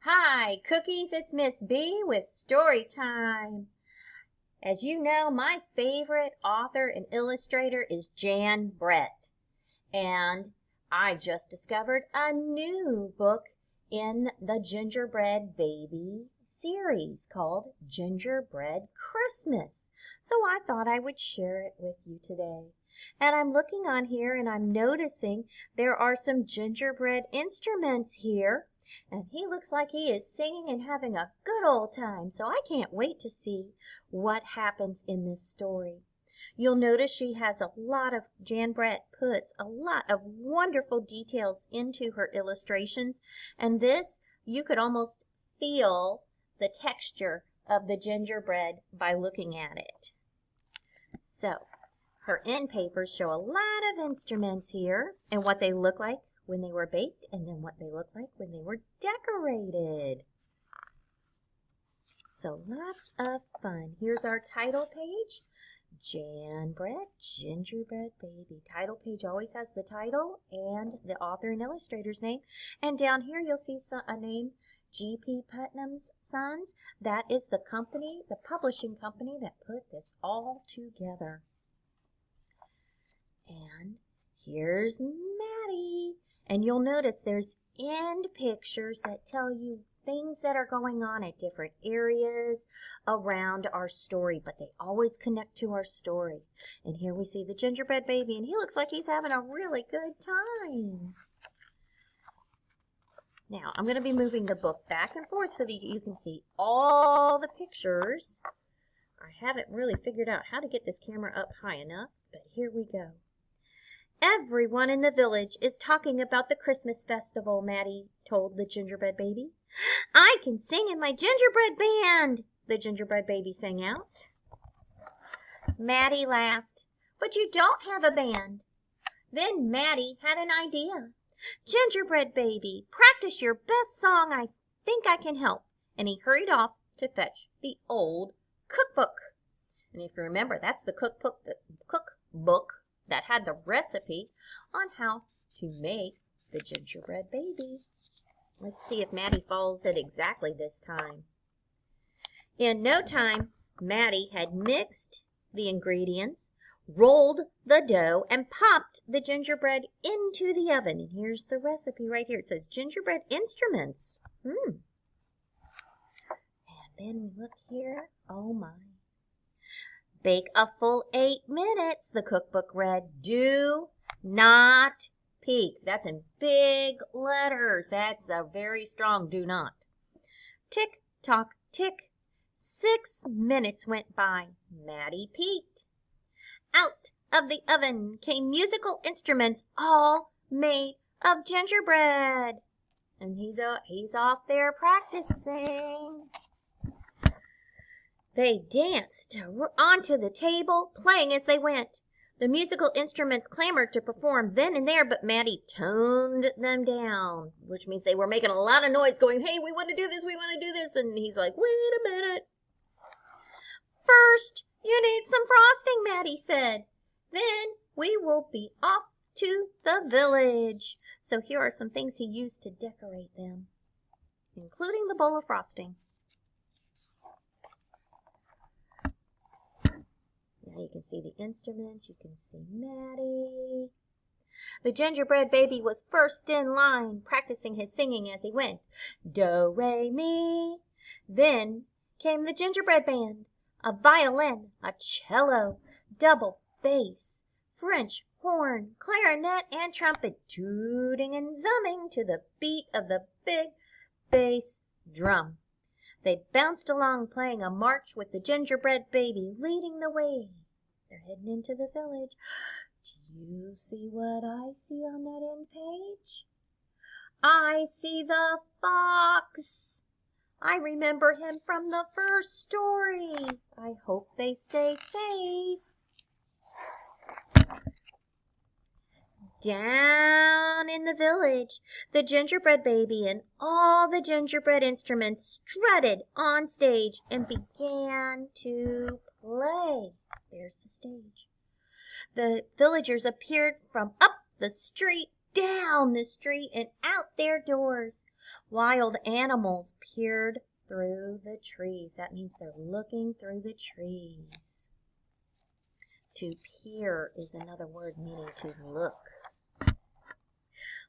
Hi, Cookies, it's Miss B with Story Time. As you know, my favorite author and illustrator is Jan Brett. And I just discovered a new book in the Gingerbread Baby series called Gingerbread Christmas. So I thought I would share it with you today. And I'm looking on here and I'm noticing there are some gingerbread instruments here. And he looks like he is singing and having a good old time, so I can't wait to see what happens in this story. You'll notice Jan Brett puts a lot of wonderful details into her illustrations, and this, you could almost feel the texture of the gingerbread by looking at it. So, her end papers show a lot of instruments here and what they look like when they were baked, and then what they look like when they were decorated. So lots of fun. Here's our title page. Jan Brett, Gingerbread Baby. Title page always has the title and the author and illustrator's name. And down here you'll see a name, G.P. Putnam's Sons. That is the company, the publishing company that put this all together. And here's Maddie. And you'll notice there's end pictures that tell you things that are going on at different areas around our story, but they always connect to our story. And here we see the gingerbread baby, and he looks like he's having a really good time. Now, I'm going to be moving the book back and forth so that you can see all the pictures. I haven't really figured out how to get this camera up high enough, but here we go. Everyone in the village is talking about the Christmas festival, Maddie told the gingerbread baby. I can sing in my gingerbread band, the gingerbread baby sang out. Maddie laughed. But you don't have a band. Then Maddie had an idea. Gingerbread baby, practice your best song. I think I can help. And he hurried off to fetch the old cookbook. And if you remember, that's the cookbook that had the recipe on how to make the gingerbread baby. Let's see if Maddie follows it exactly this time. In no time, Maddie had mixed the ingredients, rolled the dough, and popped the gingerbread into the oven. And here's the recipe right here. It says gingerbread instruments. And then we look here. Oh my. Bake a full 8 minutes, the cookbook read. Do not peek. That's in big letters. That's a very strong do not. Tick, tock, tick. 6 minutes went by. Maddie peeked. Out of the oven came musical instruments all made of gingerbread. And he's off there practicing. They danced onto the table, playing as they went. The musical instruments clamored to perform then and there, but Maddie toned them down, which means they were making a lot of noise going, hey, we want to do this, we want to do this. And he's like, wait a minute. First, you need some frosting, Maddie said. Then we will be off to the village. So here are some things he used to decorate them, including the bowl of frosting. Now you can see the instruments, you can see Maddie. The gingerbread baby was first in line, practicing his singing as he went. Do, re, mi. Then came the gingerbread band, a violin, a cello, double bass, French horn, clarinet, and trumpet, tooting and zumming to the beat of the big bass drum. They bounced along playing a march with the gingerbread baby leading the way. They're heading into the village. Do you see what I see on that end page? I see the fox. I remember him from the first story. I hope they stay safe. Down in the village, the gingerbread baby and all the gingerbread instruments strutted on stage and began to play. There's the stage. The villagers appeared from up the street, down the street, and out their doors. Wild animals peered through the trees. That means they're looking through the trees. To peer is another word meaning to look.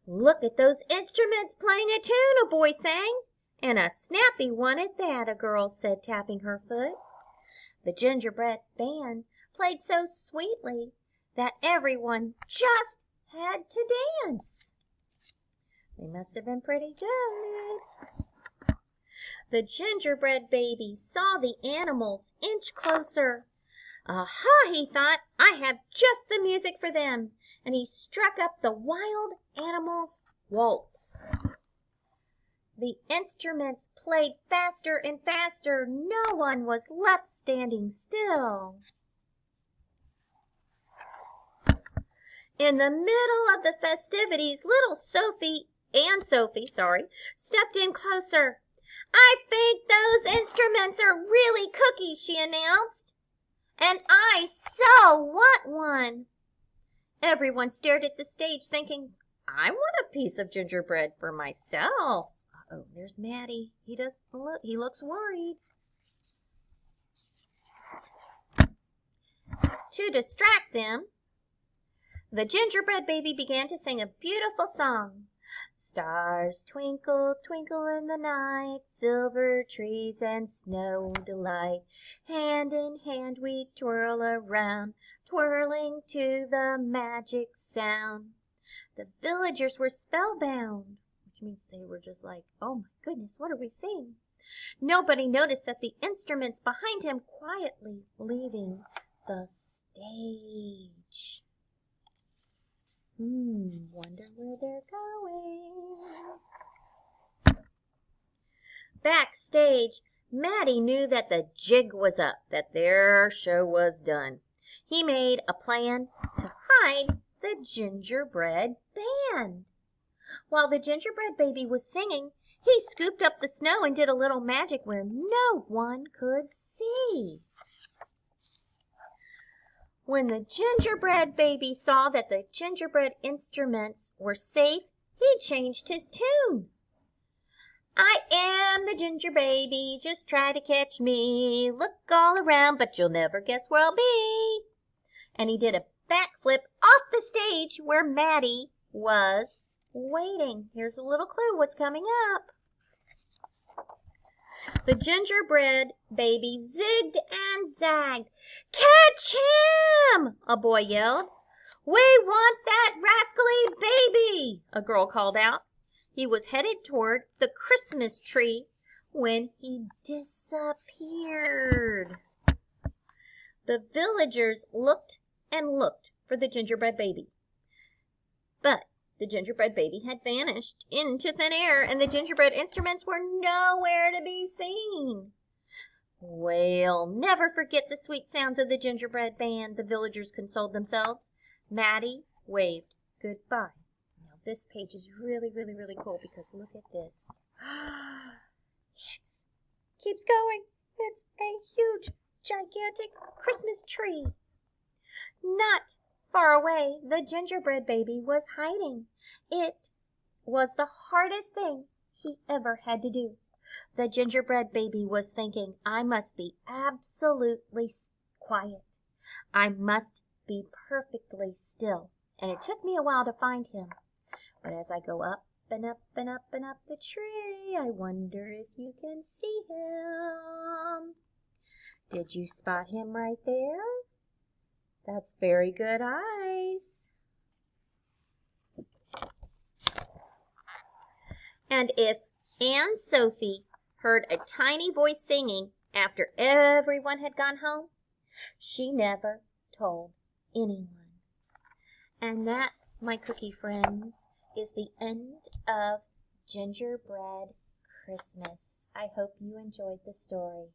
Look at those instruments playing a tune, a boy sang. And a snappy one at that, a girl said, tapping her foot. The gingerbread band played so sweetly that everyone just had to dance. They must have been pretty good. The gingerbread baby saw the animals inch closer. Aha, he thought, I have just the music for them. And he struck up the wild animals' waltz. The instruments played faster and faster. No one was left standing still. In the middle of the festivities, little Sophie, stepped in closer. I think those instruments are really cookies, she announced. And I so want one. Everyone stared at the stage thinking, I want a piece of gingerbread for myself. Uh-oh, there's Maddie. He looks worried. To distract them, the gingerbread baby began to sing a beautiful song. Stars twinkle, twinkle in the night, silver trees and snow delight. Hand in hand we twirl around, twirling to the magic sound. The villagers were spellbound, which means they were just like, oh my goodness, what are we seeing? Nobody noticed that the instruments behind him quietly leaving the stage. Wonder where they're going. Backstage, Maddie knew that the jig was up, that their show was done. He made a plan to hide the gingerbread band. While the gingerbread baby was singing, he scooped up the snow and did a little magic where no one could see. When the gingerbread baby saw that the gingerbread instruments were safe, he changed his tune. I am the ginger baby, just try to catch me. Look all around, but you'll never guess where I'll be. And he did a backflip off the stage where Maddie was waiting. Here's a little clue what's coming up. The gingerbread baby zigged and zagged. Catch him! A boy yelled. We want that rascally baby, a girl called out. He was headed toward the Christmas tree when he disappeared. The villagers looked and looked for the gingerbread baby. But the gingerbread baby had vanished into thin air, and the gingerbread instruments were nowhere to be seen. We'll never forget the sweet sounds of the gingerbread band, the villagers consoled themselves. Maddie waved goodbye. Now this page is really, really, really cool because look at this. It keeps going. It's a huge, gigantic Christmas tree. Not far away, the gingerbread baby was hiding. It was the hardest thing he ever had to do. The gingerbread baby was thinking, I must be absolutely quiet. I must be perfectly still. And it took me a while to find him. But as I go up and up and up and up the tree, I wonder if you can see him. Did you spot him right there? That's very good eyes. And if Aunt Sophie heard a tiny voice singing after everyone had gone home, she never told anyone. And that, my cookie friends, is the end of Gingerbread Christmas. I hope you enjoyed the story.